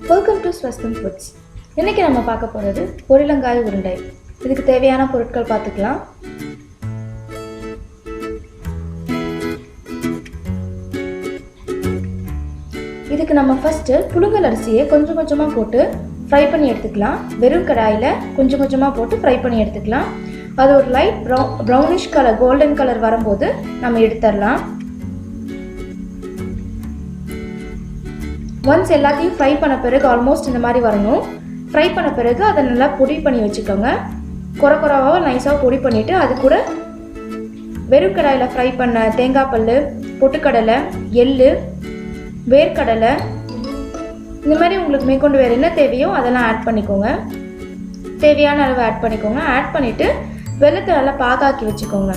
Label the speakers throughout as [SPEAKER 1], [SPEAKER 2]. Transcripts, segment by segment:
[SPEAKER 1] Welcome to ஸ்வஸ்தம் foods. இன்றைக்கி நம்ம பார்க்க போகிறது பொரியலங்காய் உருண்டை. இதுக்கு தேவையான பொருட்கள் பார்த்துக்கலாம். இதுக்கு நம்ம ஃபஸ்ட்டு புழுங்கல் அரிசியை கொஞ்சம் கொஞ்சமாக போட்டு ஃப்ரை பண்ணி எடுத்துக்கலாம். வெறும் கடாயில் கொஞ்சம் கொஞ்சமாக போட்டு ஃப்ரை பண்ணி எடுத்துக்கலாம். அது ஒரு light brownish colour, golden colour வரும்போது நம்ம எடுத்துடலாம். ஒன்ஸ் எல்லாத்தையும் ஃப்ரை பண்ண பிறகு ஆல்மோஸ்ட் இந்த மாதிரி வரணும். ஃப்ரை பண்ண பிறகு அதை நல்லா பொடி பண்ணி வச்சுக்கோங்க. குறவாக நைஸாக பொடி பண்ணிவிட்டு அது கூட வெறும் கடாயில் ஃப்ரை பண்ண தேங்காய் பல், பொட்டுக்கடலை, எள்ளு, வேர்க்கடலை, இந்த மாதிரி உங்களுக்கு மேற்கொண்டு வேறு என்ன தேவையோ அதெல்லாம் ஆட் பண்ணிக்கோங்க. தேவையான அளவு ஆட் பண்ணிக்கோங்க. ஆட் பண்ணிவிட்டு வெள்ளத்தை நல்லா பாகாக்கி வச்சுக்கோங்க.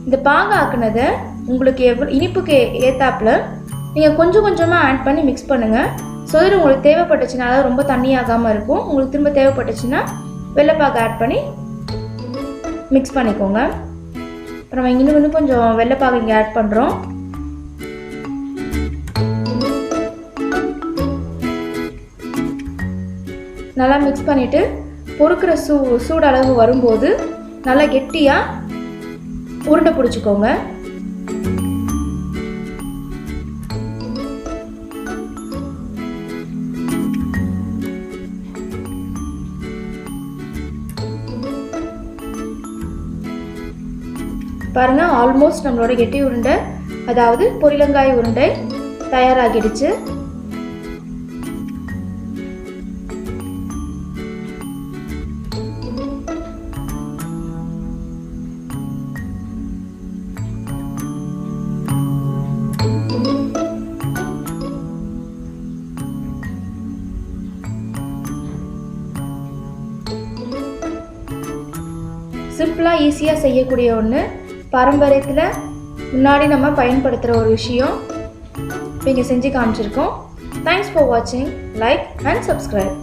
[SPEAKER 1] இந்த பாகாக்குனதை உங்களுக்கு இனிப்புக்கு ஏற்றாப்புல நீங்கள் கொஞ்சம் கொஞ்சமாக ஆட் பண்ணி மிக்ஸ் பண்ணுங்கள். ஸோ இது உங்களுக்கு தேவைப்பட்டுச்சுன்னா, அதாவது ரொம்ப தண்ணியாகாமல் இருக்கும். உங்களுக்கு திரும்ப தேவைப்பட்டுச்சுன்னா வெள்ளைப்பாகு ஆட் பண்ணி மிக்ஸ் பண்ணிக்கோங்க. அப்புறம் இன்னும் கொஞ்சம் வெள்ளைப்பாகு இங்கே ஆட் பண்ணுறோம். நல்லா மிக்ஸ் பண்ணிவிட்டு பொறுக்கிற சூடளவு வரும்போது நல்லா கெட்டியாக உருண்டை பிடிச்சிக்கோங்க. பாருங்கள், ஆல்மோஸ்ட் நம்மளோட கெட்டி உருண்டை, அதாவது பொரியலங்காய் உருண்டை தயாராகிடுச்சு. சிம்பிளாக ஈஸியாக செய்யக்கூடிய ஒன்று, பாரம்பரியத்தில் முன்னாடி நம்ம பயன்படுத்துகிற ஒரு விஷயம் இப்போ இங்கே செஞ்சு காமிச்சிருக்கோம். தேங்க்ஸ் ஃபார் வாட்சிங். Like and subscribe.